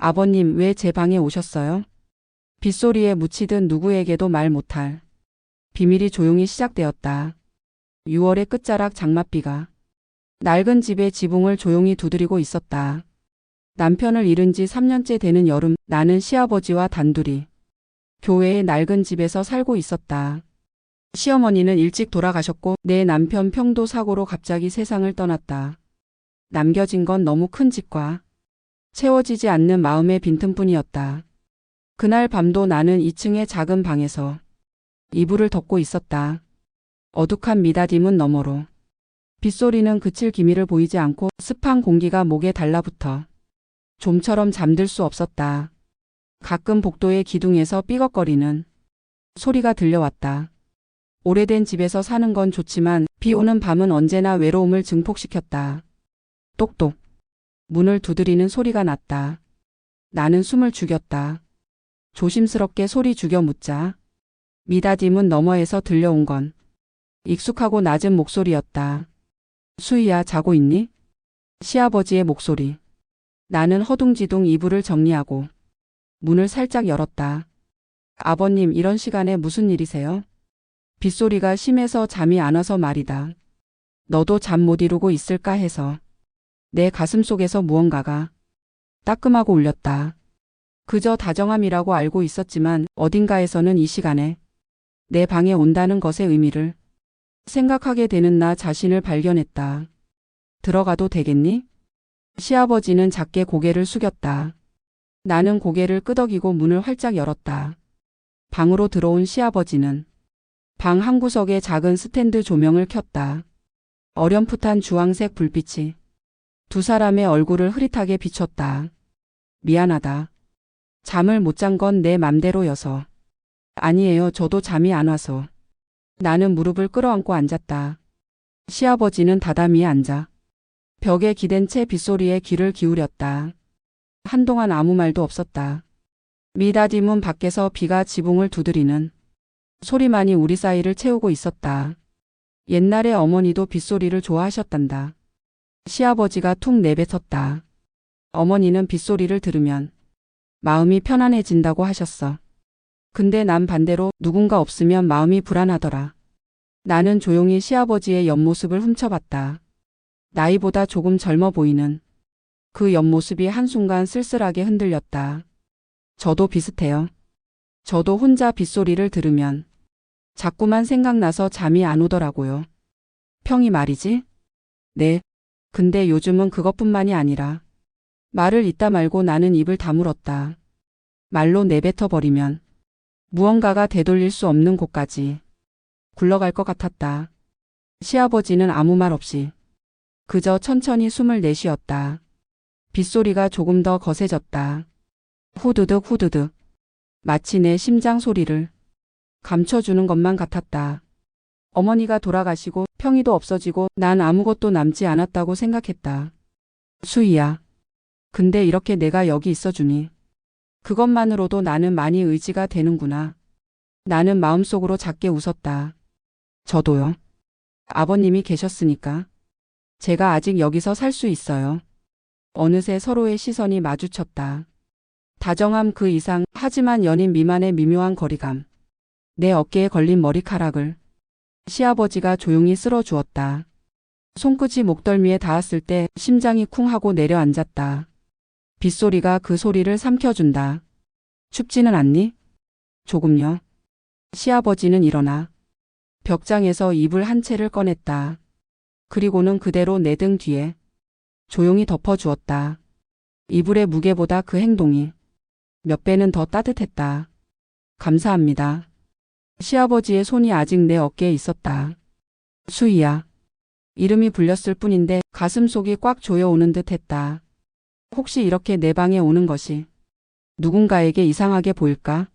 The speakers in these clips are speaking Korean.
아버님, 왜 제 방에 오셨어요? 빗소리에 묻히듯 누구에게도 말 못할 비밀이 조용히 시작되었다. 6월의 끝자락 장맛비가 낡은 집의 지붕을 조용히 두드리고 있었다. 남편을 잃은 지 3년째 되는 여름, 나는 시아버지와 단둘이 교회의 낡은 집에서 살고 있었다. 시어머니는 일찍 돌아가셨고 내 남편 평도 사고로 갑자기 세상을 떠났다. 남겨진 건 너무 큰 집과 채워지지 않는 마음의 빈틈뿐이었다. 그날 밤도 나는 2층의 작은 방에서 이불을 덮고 있었다. 어둑한 미닫이 문 너머로 빗소리는 그칠 기미를 보이지 않고 습한 공기가 목에 달라붙어 좀처럼 잠들 수 없었다. 가끔 복도의 기둥에서 삐걱거리는 소리가 들려왔다. 오래된 집에서 사는 건 좋지만 비 오는 밤은 언제나 외로움을 증폭시켰다. 똑똑. 문을 두드리는 소리가 났다. 나는 숨을 죽였다. 조심스럽게 소리 죽여 묻자 미닫이 문 너머에서 들려온 건 익숙하고 낮은 목소리였다. 수희야, 자고 있니? 시아버지의 목소리. 나는 허둥지둥 이불을 정리하고 문을 살짝 열었다. 아버님, 이런 시간에 무슨 일이세요? 빗소리가 심해서 잠이 안 와서 말이다. 너도 잠 못 이루고 있을까 해서. 내 가슴 속에서 무언가가 따끔하고 울렸다. 그저 다정함이라고 알고 있었지만 어딘가에서는 이 시간에 내 방에 온다는 것의 의미를 생각하게 되는 나 자신을 발견했다. 들어가도 되겠니? 시아버지는 작게 고개를 숙였다. 나는 고개를 끄덕이고 문을 활짝 열었다. 방으로 들어온 시아버지는 방 한구석에 작은 스탠드 조명을 켰다. 어렴풋한 주황색 불빛이 두 사람의 얼굴을 흐릿하게 비췄다. 미안하다. 잠을 못 잔 건 내 맘대로여서. 아니에요, 저도 잠이 안 와서. 나는 무릎을 끌어안고 앉았다. 시아버지는 다다미에 앉아 벽에 기댄 채 빗소리에 귀를 기울였다. 한동안 아무 말도 없었다. 미닫이 문 밖에서 비가 지붕을 두드리는 소리만이 우리 사이를 채우고 있었다. 옛날에 어머니도 빗소리를 좋아하셨단다. 시아버지가 툭 내뱉었다. 어머니는 빗소리를 들으면 마음이 편안해진다고 하셨어. 근데 난 반대로 누군가 없으면 마음이 불안하더라. 나는 조용히 시아버지의 옆모습을 훔쳐봤다. 나이보다 조금 젊어 보이는 그 옆모습이 한순간 쓸쓸하게 흔들렸다. 저도 비슷해요. 저도 혼자 빗소리를 들으면 자꾸만 생각나서 잠이 안 오더라고요. 평이 말이지? 네. 근데 요즘은 그것뿐만이 아니라 말을 잇다 말고 나는 입을 다물었다. 말로 내뱉어버리면 무언가가 되돌릴 수 없는 곳까지 굴러갈 것 같았다. 시아버지는 아무 말 없이 그저 천천히 숨을 내쉬었다. 빗소리가 조금 더 거세졌다. 후두득 후두득. 마치 내 심장 소리를 감춰주는 것만 같았다. 어머니가 돌아가시고 평이도 없어지고 난 아무것도 남지 않았다고 생각했다. 수희야. 근데 이렇게 내가 여기 있어주니 그것만으로도 나는 많이 의지가 되는구나. 나는 마음속으로 작게 웃었다. 저도요. 아버님이 계셨으니까 제가 아직 여기서 살 수 있어요. 어느새 서로의 시선이 마주쳤다. 다정함 그 이상, 하지만 연인 미만의 미묘한 거리감. 내 어깨에 걸린 머리카락을 시아버지가 조용히 쓸어주었다. 손끝이 목덜미에 닿았을 때 심장이 쿵 하고 내려앉았다. 빗소리가 그 소리를 삼켜준다. 춥지는 않니? 조금요. 시아버지는 일어나 벽장에서 이불 한 채를 꺼냈다. 그리고는 그대로 내 등 뒤에 조용히 덮어주었다. 이불의 무게보다 그 행동이 몇 배는 더 따뜻했다. 감사합니다. 시아버지의 손이 아직 내 어깨에 있었다. 수희야. 이름이 불렸을 뿐인데 가슴속이 꽉 조여오는 듯 했다. 혹시 이렇게 내 방에 오는 것이 누군가에게 이상하게 보일까?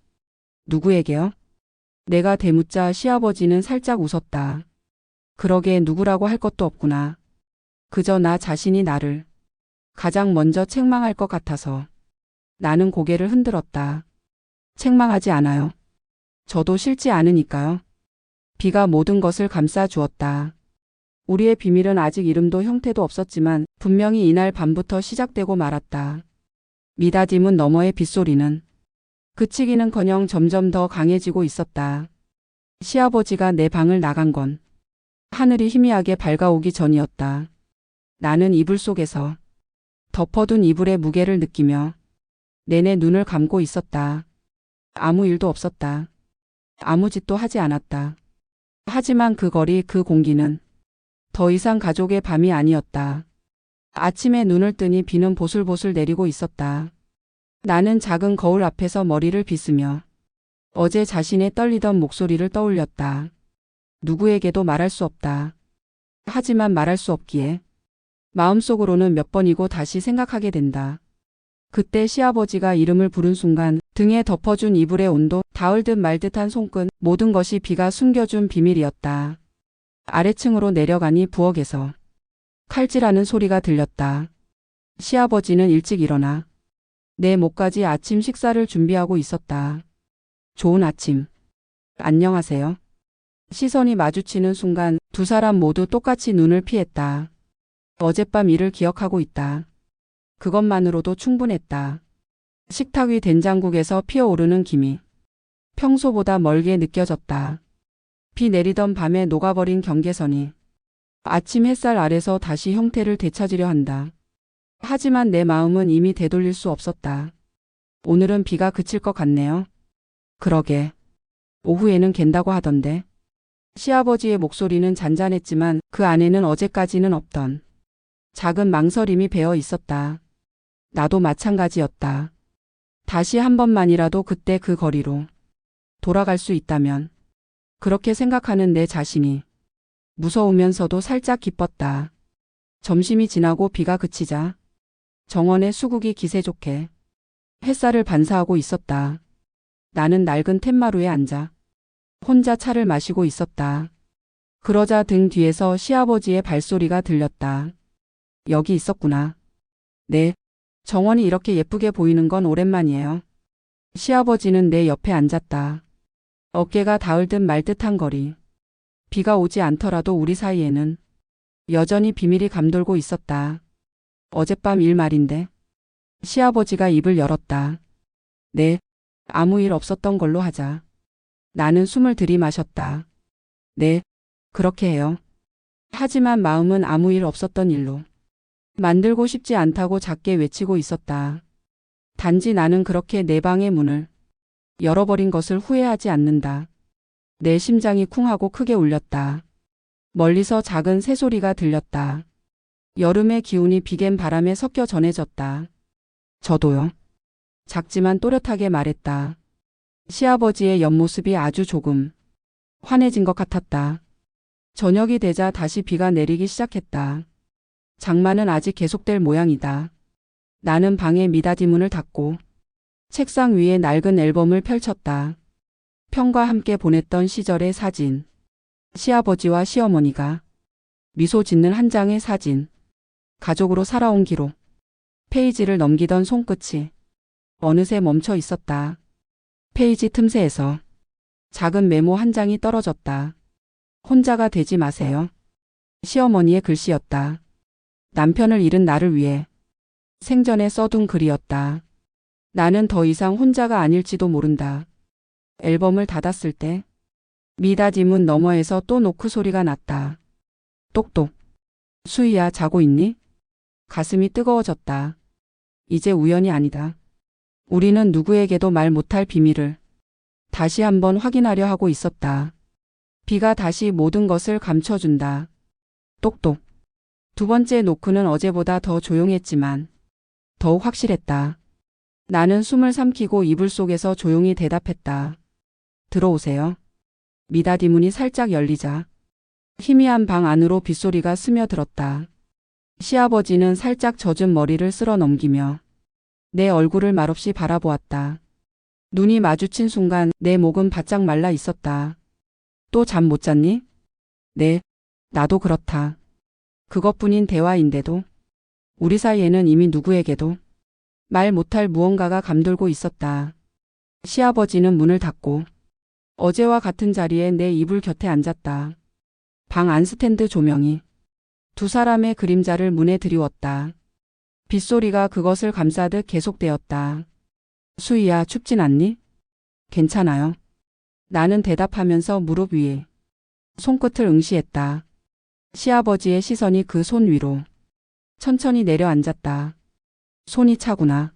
누구에게요? 내가 대묻자 시아버지는 살짝 웃었다. 그러게 누구라고 할 것도 없구나. 그저 나 자신이 나를 가장 먼저 책망할 것 같아서. 나는 고개를 흔들었다. 책망하지 않아요. 저도 싫지 않으니까요. 비가 모든 것을 감싸 주었다. 우리의 비밀은 아직 이름도 형태도 없었지만 분명히 이날 밤부터 시작되고 말았다. 미닫이 문 너머의 빗소리는 그치기는커녕 점점 더 강해지고 있었다. 시아버지가 내 방을 나간 건 하늘이 희미하게 밝아오기 전이었다. 나는 이불 속에서 덮어둔 이불의 무게를 느끼며 내내 눈을 감고 있었다. 아무 일도 없었다. 아무 짓도 하지 않았다. 하지만 그 거리, 그 공기는 더 이상 가족의 밤이 아니었다. 아침에 눈을 뜨니 비는 보슬보슬 내리고 있었다. 나는 작은 거울 앞에서 머리를 빗으며 어제 자신의 떨리던 목소리를 떠올렸다. 누구에게도 말할 수 없다. 하지만 말할 수 없기에 마음속으로는 몇 번이고 다시 생각하게 된다. 그때 시아버지가 이름을 부른 순간 등에 덮어준 이불의 온도, 닿을 듯 말 듯한 손끝, 모든 것이 비가 숨겨준 비밀이었다. 아래층으로 내려가니 부엌에서 칼질하는 소리가 들렸다. 시아버지는 일찍 일어나 내 목까지 아침 식사를 준비하고 있었다. 좋은 아침. 안녕하세요. 시선이 마주치는 순간 두 사람 모두 똑같이 눈을 피했다. 어젯밤 일을 기억하고 있다. 그것만으로도 충분했다. 식탁 위 된장국에서 피어오르는 김이 평소보다 멀게 느껴졌다. 비 내리던 밤에 녹아버린 경계선이 아침 햇살 아래서 다시 형태를 되찾으려 한다. 하지만 내 마음은 이미 되돌릴 수 없었다. 오늘은 비가 그칠 것 같네요. 그러게. 오후에는 갠다고 하던데. 시아버지의 목소리는 잔잔했지만 그 안에는 어제까지는 없던 작은 망설임이 배어 있었다. 나도 마찬가지였다. 다시 한 번만이라도 그때 그 거리로 돌아갈 수 있다면. 그렇게 생각하는 내 자신이 무서우면서도 살짝 기뻤다. 점심이 지나고 비가 그치자 정원의 수국이 기세 좋게 햇살을 반사하고 있었다. 나는 낡은 툇마루에 앉아 혼자 차를 마시고 있었다. 그러자 등 뒤에서 시아버지의 발소리가 들렸다. 여기 있었구나. 네. 정원이 이렇게 예쁘게 보이는 건 오랜만이에요. 시아버지는 내 옆에 앉았다. 어깨가 닿을 듯 말 듯한 거리. 비가 오지 않더라도 우리 사이에는 여전히 비밀이 감돌고 있었다. 어젯밤 일 말인데. 시아버지가 입을 열었다. 네. 아무 일 없었던 걸로 하자. 나는 숨을 들이마셨다. 네. 그렇게 해요. 하지만 마음은 아무 일 없었던 일로 만들고 싶지 않다고 작게 외치고 있었다. 단지 나는 그렇게 내 방의 문을 열어버린 것을 후회하지 않는다. 내 심장이 쿵하고 크게 울렸다. 멀리서 작은 새소리가 들렸다. 여름의 기운이 비갠 바람에 섞여 전해졌다. 저도요. 작지만 또렷하게 말했다. 시아버지의 옆모습이 아주 조금 환해진 것 같았다. 저녁이 되자 다시 비가 내리기 시작했다. 장마는 아직 계속될 모양이다. 나는 방의 미닫이 문을 닫고 책상 위에 낡은 앨범을 펼쳤다. 평과 함께 보냈던 시절의 사진. 시아버지와 시어머니가 미소 짓는 한 장의 사진. 가족으로 살아온 기록. 페이지를 넘기던 손끝이 어느새 멈춰 있었다. 페이지 틈새에서 작은 메모 한 장이 떨어졌다. 혼자가 되지 마세요. 시어머니의 글씨였다. 남편을 잃은 나를 위해 생전에 써둔 글이었다. 나는 더 이상 혼자가 아닐지도 모른다. 앨범을 닫았을 때 미닫이 문 너머에서 또 노크 소리가 났다. 똑똑. 수희야, 자고 있니? 가슴이 뜨거워졌다. 이제 우연이 아니다. 우리는 누구에게도 말 못할 비밀을 다시 한번 확인하려 하고 있었다. 비가 다시 모든 것을 감춰준다. 똑똑. 두 번째 노크는 어제보다 더 조용했지만 더욱 확실했다. 나는 숨을 삼키고 이불 속에서 조용히 대답했다. 들어오세요. 미닫이 문이 살짝 열리자 희미한 방 안으로 빗소리가 스며들었다. 시아버지는 살짝 젖은 머리를 쓸어 넘기며 내 얼굴을 말없이 바라보았다. 눈이 마주친 순간 내 목은 바짝 말라 있었다. 또 잠 못 잤니? 네, 나도 그렇다. 그것뿐인 대화인데도 우리 사이에는 이미 누구에게도 말 못할 무언가가 감돌고 있었다. 시아버지는 문을 닫고 어제와 같은 자리에 내 이불 곁에 앉았다. 방 안 스탠드 조명이 두 사람의 그림자를 문에 드리웠다. 빗소리가 그것을 감싸듯 계속되었다. 수희야, 춥진 않니? 괜찮아요. 나는 대답하면서 무릎 위에 손끝을 응시했다. 시아버지의 시선이 그 손 위로 천천히 내려앉았다. 손이 차구나.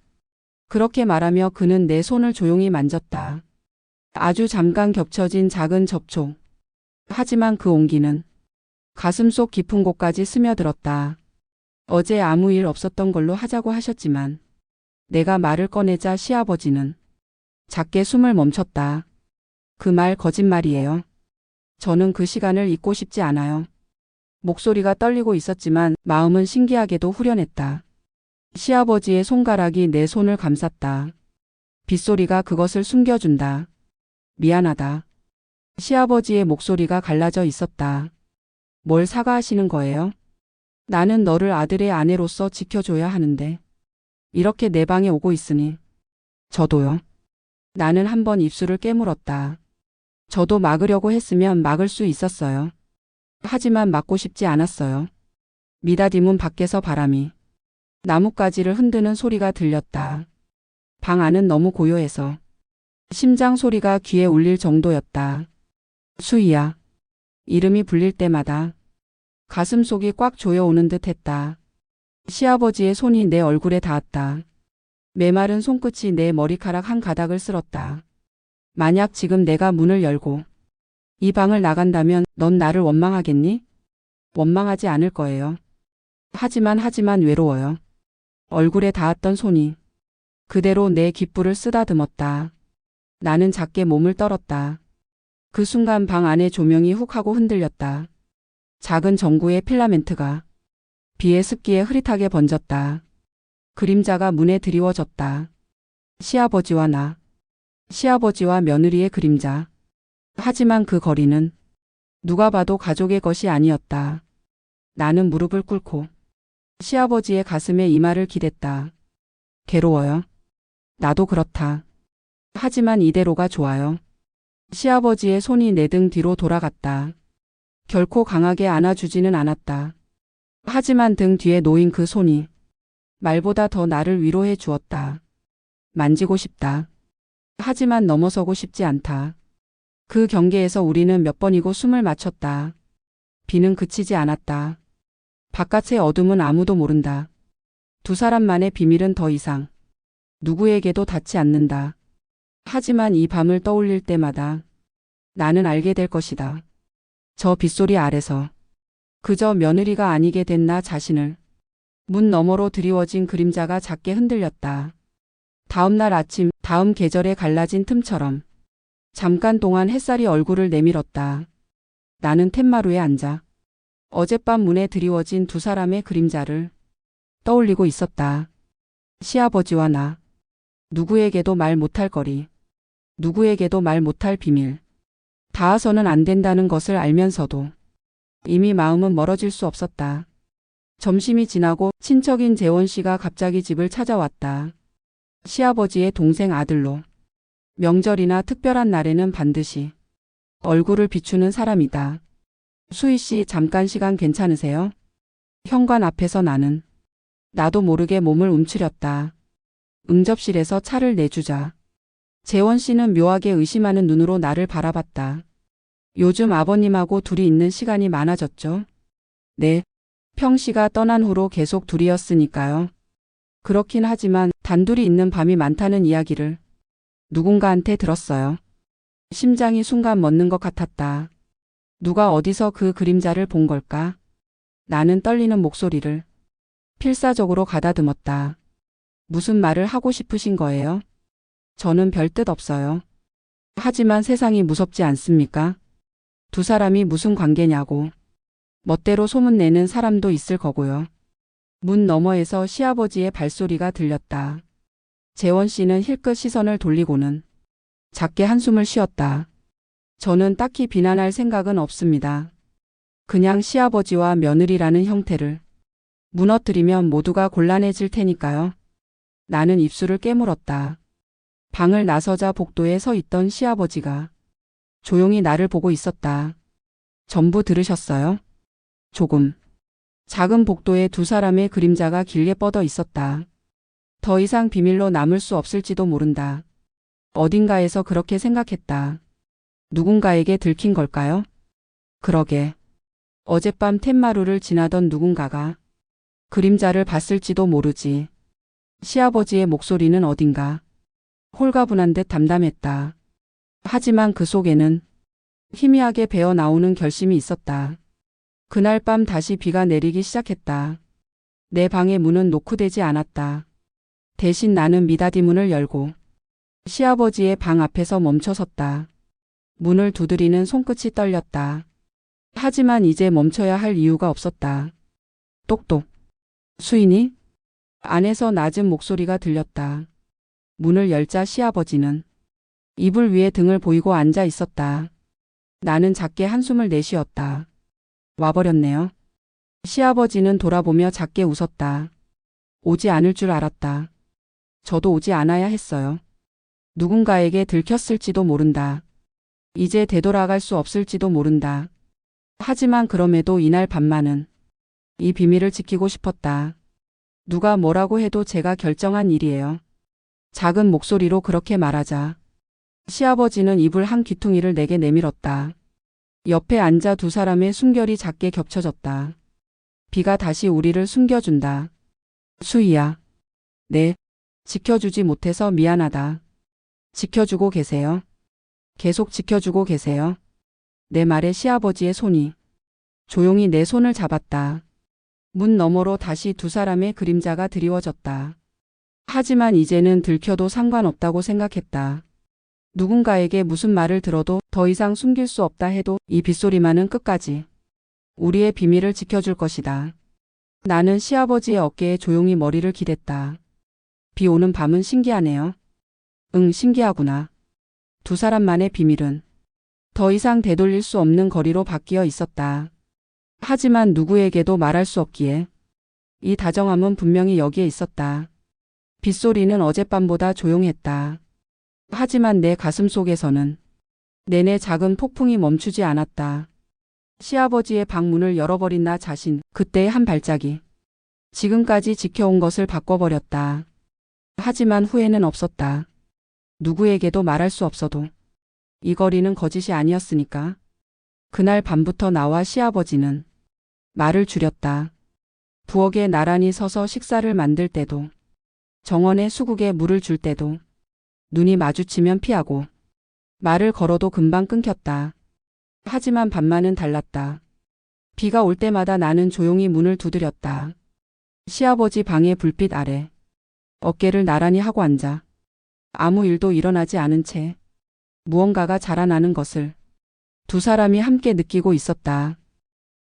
그렇게 말하며 그는 내 손을 조용히 만졌다. 아주 잠깐 겹쳐진 작은 접촉. 하지만 그 온기는 가슴속 깊은 곳까지 스며들었다. 어제 아무 일 없었던 걸로 하자고 하셨지만 내가 말을 꺼내자 시아버지는 작게 숨을 멈췄다. 그 말 거짓말이에요. 저는 그 시간을 잊고 싶지 않아요. 목소리가 떨리고 있었지만 마음은 신기하게도 후련했다. 시아버지의 손가락이 내 손을 감쌌다. 빗소리가 그것을 숨겨준다. 미안하다. 시아버지의 목소리가 갈라져 있었다. 뭘 사과하시는 거예요? 나는 너를 아들의 아내로서 지켜줘야 하는데 이렇게 내 방에 오고 있으니. 저도요. 나는 한번 입술을 깨물었다. 저도 막으려고 했으면 막을 수 있었어요. 하지만 막고 싶지 않았어요. 미닫이 문 밖에서 바람이 나뭇가지를 흔드는 소리가 들렸다. 방 안은 너무 고요해서 심장 소리가 귀에 울릴 정도였다. 수희야. 이름이 불릴 때마다 가슴속이 꽉 조여오는 듯 했다. 시아버지의 손이 내 얼굴에 닿았다. 메마른 손끝이 내 머리카락 한 가닥을 쓸었다. 만약 지금 내가 문을 열고 이 방을 나간다면 넌 나를 원망하겠니? 원망하지 않을 거예요. 하지만 외로워요. 얼굴에 닿았던 손이 그대로 내 귓불을 쓰다듬었다. 나는 작게 몸을 떨었다. 그 순간 방 안의 조명이 훅 하고 흔들렸다. 작은 전구의 필라멘트가 비의 습기에 흐릿하게 번졌다. 그림자가 문에 드리워졌다. 시아버지와 나. 시아버지와 며느리의 그림자. 하지만 그 거리는 누가 봐도 가족의 것이 아니었다. 나는 무릎을 꿇고 시아버지의 가슴에 이마를 기댔다. 괴로워요. 나도 그렇다. 하지만 이대로가 좋아요. 시아버지의 손이 내 등 뒤로 돌아갔다. 결코 강하게 안아주지는 않았다. 하지만 등 뒤에 놓인 그 손이 말보다 더 나를 위로해 주었다. 만지고 싶다. 하지만 넘어서고 싶지 않다. 그 경계에서 우리는 몇 번이고 숨을 맞췄다. 비는 그치지 않았다. 바깥의 어둠은 아무도 모른다. 두 사람만의 비밀은 더 이상 누구에게도 닿지 않는다. 하지만 이 밤을 떠올릴 때마다 나는 알게 될 것이다. 저 빗소리 아래서 그저 며느리가 아니게 된 나 자신을. 문 너머로 드리워진 그림자가 작게 흔들렸다. 다음 날 아침, 다음 계절에 갈라진 틈처럼 잠깐 동안 햇살이 얼굴을 내밀었다. 나는 툇마루에 앉아 어젯밤 문에 드리워진 두 사람의 그림자를 떠올리고 있었다. 시아버지와 나. 누구에게도 말 못할 거리. 누구에게도 말 못할 비밀. 닿아서는 안 된다는 것을 알면서도 이미 마음은 멀어질 수 없었다. 점심이 지나고 친척인 재원 씨가 갑자기 집을 찾아왔다. 시아버지의 동생 아들로. 명절이나 특별한 날에는 반드시 얼굴을 비추는 사람이다. 수희 씨, 잠깐 시간 괜찮으세요? 현관 앞에서 나도 모르게 몸을 움츠렸다. 응접실에서 차를 내주자 재원 씨는 묘하게 의심하는 눈으로 나를 바라봤다. 요즘 아버님하고 둘이 있는 시간이 많아졌죠? 네. 평 씨가 떠난 후로 계속 둘이었으니까요. 그렇긴 하지만 단둘이 있는 밤이 많다는 이야기를 누군가한테 들었어요. 심장이 순간 멎는 것 같았다. 누가 어디서 그 그림자를 본 걸까? 나는 떨리는 목소리를 필사적으로 가다듬었다. 무슨 말을 하고 싶으신 거예요? 저는 별 뜻 없어요. 하지만 세상이 무섭지 않습니까? 두 사람이 무슨 관계냐고. 멋대로 소문내는 사람도 있을 거고요. 문 너머에서 시아버지의 발소리가 들렸다. 재원 씨는 힐끗 시선을 돌리고는 작게 한숨을 쉬었다. 저는 딱히 비난할 생각은 없습니다. 그냥 시아버지와 며느리라는 형태를 무너뜨리면 모두가 곤란해질 테니까요. 나는 입술을 깨물었다. 방을 나서자 복도에 서 있던 시아버지가 조용히 나를 보고 있었다. 전부 들으셨어요? 조금. 작은 복도에 두 사람의 그림자가 길게 뻗어 있었다. 더 이상 비밀로 남을 수 없을지도 모른다. 어딘가에서 그렇게 생각했다. 누군가에게 들킨 걸까요? 그러게. 어젯밤 텐마루를 지나던 누군가가 그림자를 봤을지도 모르지. 시아버지의 목소리는 어딘가 홀가분한 듯 담담했다. 하지만 그 속에는 희미하게 배어 나오는 결심이 있었다. 그날 밤 다시 비가 내리기 시작했다. 내 방의 문은 노크되지 않았다. 대신 나는 미닫이 문을 열고 시아버지의 방 앞에서 멈춰섰다. 문을 두드리는 손끝이 떨렸다. 하지만 이제 멈춰야 할 이유가 없었다. 똑똑. 수인이? 안에서 낮은 목소리가 들렸다. 문을 열자 시아버지는 이불 위에 등을 보이고 앉아 있었다. 나는 작게 한숨을 내쉬었다. 와버렸네요. 시아버지는 돌아보며 작게 웃었다. 오지 않을 줄 알았다. 저도 오지 않아야 했어요. 누군가에게 들켰을지도 모른다. 이제 되돌아갈 수 없을지도 모른다. 하지만 그럼에도 이날 밤만은 이 비밀을 지키고 싶었다. 누가 뭐라고 해도 제가 결정한 일이에요. 작은 목소리로 그렇게 말하자 시아버지는 이불 한 귀퉁이를 내게 내밀었다. 옆에 앉아 두 사람의 숨결이 작게 겹쳐졌다. 비가 다시 우리를 숨겨준다. 수희야. 네. 지켜주지 못해서 미안하다. 지켜주고 계세요. 계속 지켜주고 계세요. 내 말에 시아버지의 손이 조용히 내 손을 잡았다. 문 너머로 다시 두 사람의 그림자가 드리워졌다. 하지만 이제는 들켜도 상관없다고 생각했다. 누군가에게 무슨 말을 들어도 더 이상 숨길 수 없다 해도 이 빗소리만은 끝까지 우리의 비밀을 지켜줄 것이다. 나는 시아버지의 어깨에 조용히 머리를 기댔다. 비 오는 밤은 신기하네요. 응, 신기하구나. 두 사람만의 비밀은 더 이상 되돌릴 수 없는 거리로 바뀌어 있었다. 하지만 누구에게도 말할 수 없기에 이 다정함은 분명히 여기에 있었다. 빗소리는 어젯밤보다 조용했다. 하지만 내 가슴 속에서는 내내 작은 폭풍이 멈추지 않았다. 시아버지의 방문을 열어버린 나 자신, 그때의 한 발짝이 지금까지 지켜온 것을 바꿔버렸다. 하지만 후회는 없었다. 누구에게도 말할 수 없어도 이 거리는 거짓이 아니었으니까. 그날 밤부터 나와 시아버지는 말을 줄였다. 부엌에 나란히 서서 식사를 만들 때도, 정원의 수국에 물을 줄 때도, 눈이 마주치면 피하고, 말을 걸어도 금방 끊겼다. 하지만 밤만은 달랐다. 비가 올 때마다 나는 조용히 문을 두드렸다. 시아버지 방의 불빛 아래 어깨를 나란히 하고 앉아 아무 일도 일어나지 않은 채 무언가가 자라나는 것을 두 사람이 함께 느끼고 있었다.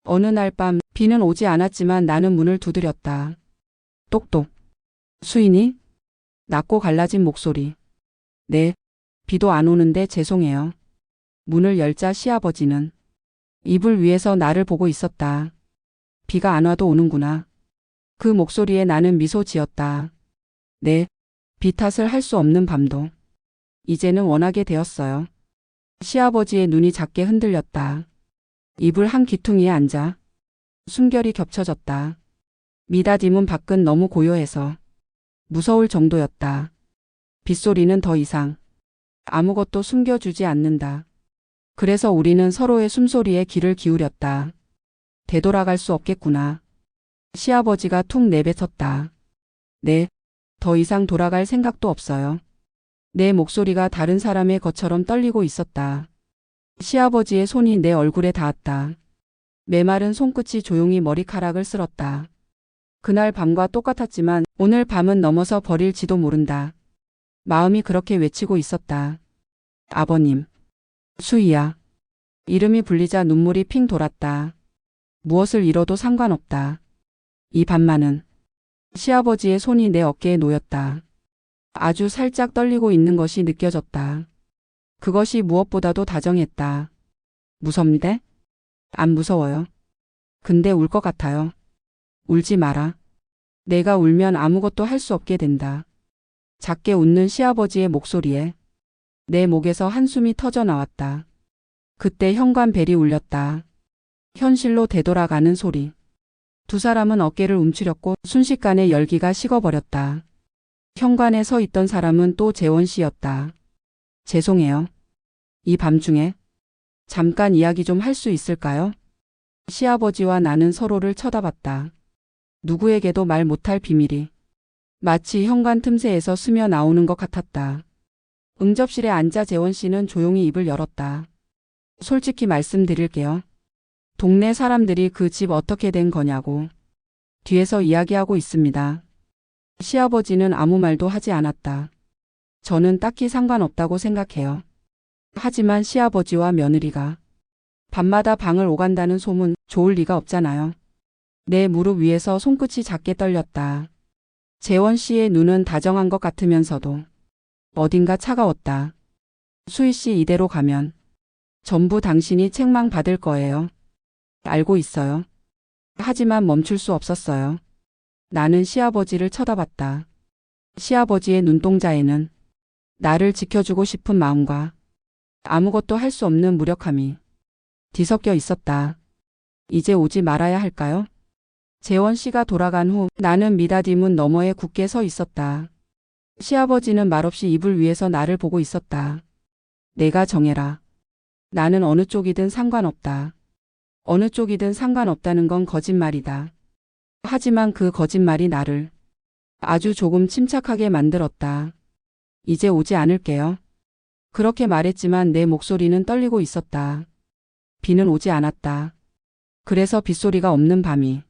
어느 날 밤 비는 오지 않았지만 나는 문을 두드렸다. 똑똑. 수인이? 낮고 갈라진 목소리. 네. 비도 안 오는데 죄송해요. 문을 열자 시아버지는 이불 위에서 나를 보고 있었다. 비가 안 와도 오는구나. 그 목소리에 나는 미소 지었다. 네. 비 탓을 할 수 없는 밤도 이제는 원하게 되었어요. 시아버지의 눈이 작게 흔들렸다. 이불 한 귀퉁이에 앉아 숨결이 겹쳐졌다. 미닫이 문 밖은 너무 고요해서 무서울 정도였다. 빗소리는 더 이상 아무것도 숨겨주지 않는다. 그래서 우리는 서로의 숨소리에 귀를 기울였다. 되돌아갈 수 없겠구나. 시아버지가 툭 내뱉었다. 네, 더 이상 돌아갈 생각도 없어요. 내 목소리가 다른 사람의 것처럼 떨리고 있었다. 시아버지의 손이 내 얼굴에 닿았다. 메마른 손끝이 조용히 머리카락을 쓸었다. 그날 밤과 똑같았지만 오늘 밤은 넘어서 버릴지도 모른다. 마음이 그렇게 외치고 있었다. 아버님. 수희야. 이름이 불리자 눈물이 핑 돌았다. 무엇을 잃어도 상관없다. 이 밤만은. 시아버지의 손이 내 어깨에 놓였다. 아주 살짝 떨리고 있는 것이 느껴졌다. 그것이 무엇보다도 다정했다. 무섭니대? 안 무서워요. 근데 울 것 같아요. 울지 마라. 내가 울면 아무것도 할 수 없게 된다. 작게 웃는 시아버지의 목소리에 내 목에서 한숨이 터져 나왔다. 그때 현관벨이 울렸다. 현실로 되돌아가는 소리. 두 사람은 어깨를 움츠렸고 순식간에 열기가 식어버렸다. 현관에 서 있던 사람은 또 재원 씨였다. 죄송해요. 이 밤중에 잠깐 이야기 좀 할 수 있을까요? 시아버지와 나는 서로를 쳐다봤다. 누구에게도 말 못할 비밀이 마치 현관 틈새에서 스며 나오는 것 같았다. 응접실에 앉아 재원 씨는 조용히 입을 열었다. 솔직히 말씀드릴게요. 동네 사람들이 그 집 어떻게 된 거냐고 뒤에서 이야기하고 있습니다. 시아버지는 아무 말도 하지 않았다. 저는 딱히 상관없다고 생각해요. 하지만 시아버지와 며느리가 밤마다 방을 오간다는 소문 좋을 리가 없잖아요. 내 무릎 위에서 손끝이 작게 떨렸다. 재원 씨의 눈은 다정한 것 같으면서도 어딘가 차가웠다. 수희 씨 이대로 가면 전부 당신이 책망 받을 거예요. 알고 있어요. 하지만 멈출 수 없었어요. 나는 시아버지를 쳐다봤다. 시아버지의 눈동자에는 나를 지켜주고 싶은 마음과 아무것도 할 수 없는 무력함이 뒤섞여 있었다. 이제 오지 말아야 할까요? 재원 씨가 돌아간 후 나는 미닫이 문 너머에 굳게 서 있었다. 시아버지는 말없이 이불 위에서 나를 보고 있었다. 내가 정해라. 나는 어느 쪽이든 상관없다. 어느 쪽이든 상관없다는 건 거짓말이다. 하지만 그 거짓말이 나를 아주 조금 침착하게 만들었다. 이제 오지 않을게요. 그렇게 말했지만 내 목소리는 떨리고 있었다. 비는 오지 않았다. 그래서 빗소리가 없는 밤이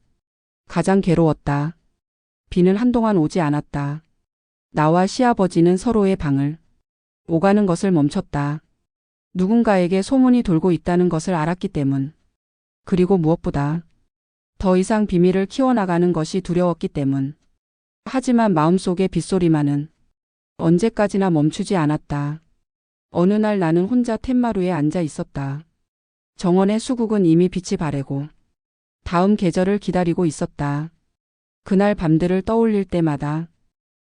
가장 괴로웠다. 비는 한동안 오지 않았다. 나와 시아버지는 서로의 방을 오가는 것을 멈췄다. 누군가에게 소문이 돌고 있다는 것을 알았기 때문. 그리고 무엇보다 더 이상 비밀을 키워나가는 것이 두려웠기 때문. 하지만 마음속의 빗소리만은 언제까지나 멈추지 않았다. 어느 날 나는 혼자 툇마루에 앉아 있었다. 정원의 수국은 이미 빛이 바래고 다음 계절을 기다리고 있었다. 그날 밤들을 떠올릴 때마다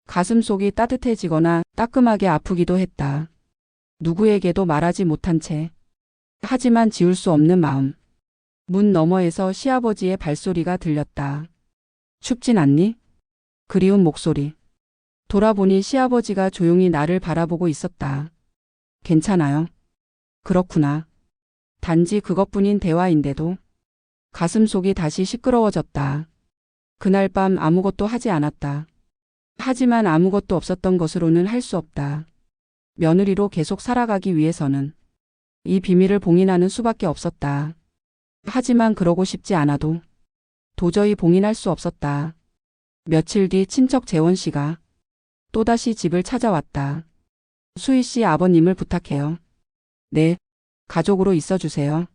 가슴속이 따뜻해지거나 따끔하게 아프기도 했다. 누구에게도 말하지 못한 채 하지만 지울 수 없는 마음. 문 너머에서 시아버지의 발소리가 들렸다. 춥진 않니? 그리운 목소리. 돌아보니 시아버지가 조용히 나를 바라보고 있었다. 괜찮아요. 그렇구나. 단지 그것뿐인 대화인데도 가슴속이 다시 시끄러워졌다. 그날 밤 아무것도 하지 않았다. 하지만 아무것도 없었던 것으로는 할 수 없다. 며느리로 계속 살아가기 위해서는 이 비밀을 봉인하는 수밖에 없었다. 하지만 그러고 싶지 않아도 도저히 봉인할 수 없었다. 며칠 뒤 친척 재원 씨가 또다시 집을 찾아왔다. 수희 씨 아버님을 부탁해요. 네, 가족으로 있어주세요.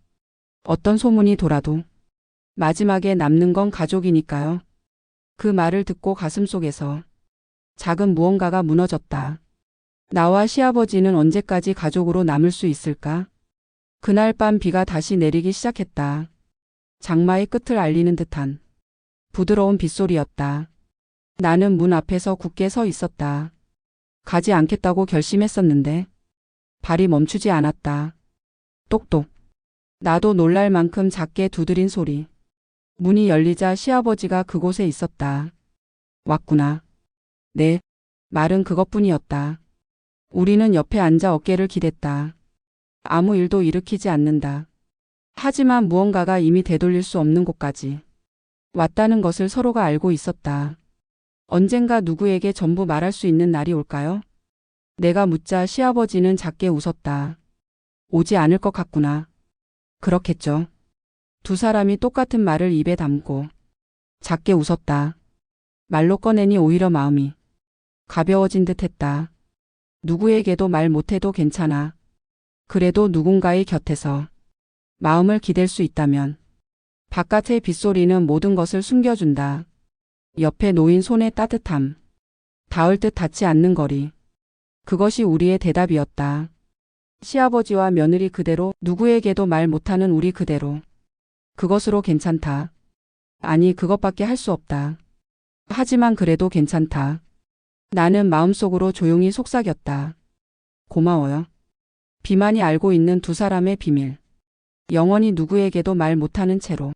어떤 소문이 돌아도 마지막에 남는 건 가족이니까요. 그 말을 듣고 가슴속에서 작은 무언가가 무너졌다. 나와 시아버지는 언제까지 가족으로 남을 수 있을까? 그날 밤 비가 다시 내리기 시작했다. 장마의 끝을 알리는 듯한 부드러운 빗소리였다. 나는 문 앞에서 굳게 서 있었다. 가지 않겠다고 결심했었는데 발이 멈추지 않았다. 똑똑. 나도 놀랄 만큼 작게 두드린 소리. 문이 열리자 시아버지가 그곳에 있었다. 왔구나. 네. 말은 그것뿐이었다. 우리는 옆에 앉아 어깨를 기댔다. 아무 일도 일으키지 않는다. 하지만 무언가가 이미 되돌릴 수 없는 곳까지 왔다는 것을 서로가 알고 있었다. 언젠가 누구에게 전부 말할 수 있는 날이 올까요? 내가 묻자 시아버지는 작게 웃었다. 오지 않을 것 같구나. 그렇겠죠. 두 사람이 똑같은 말을 입에 담고 작게 웃었다. 말로 꺼내니 오히려 마음이 가벼워진 듯 했다. 누구에게도 말 못해도 괜찮아. 그래도 누군가의 곁에서 마음을 기댈 수 있다면 바깥의 빗소리는 모든 것을 숨겨준다. 옆에 놓인 손의 따뜻함. 닿을 듯 닿지 않는 거리. 그것이 우리의 대답이었다. 시아버지와 며느리 그대로, 누구에게도 말 못하는 우리 그대로. 그것으로 괜찮다. 아니, 그것밖에 할 수 없다. 하지만 그래도 괜찮다. 나는 마음속으로 조용히 속삭였다. 고마워요. 비만이 알고 있는 두 사람의 비밀. 영원히 누구에게도 말 못하는 채로.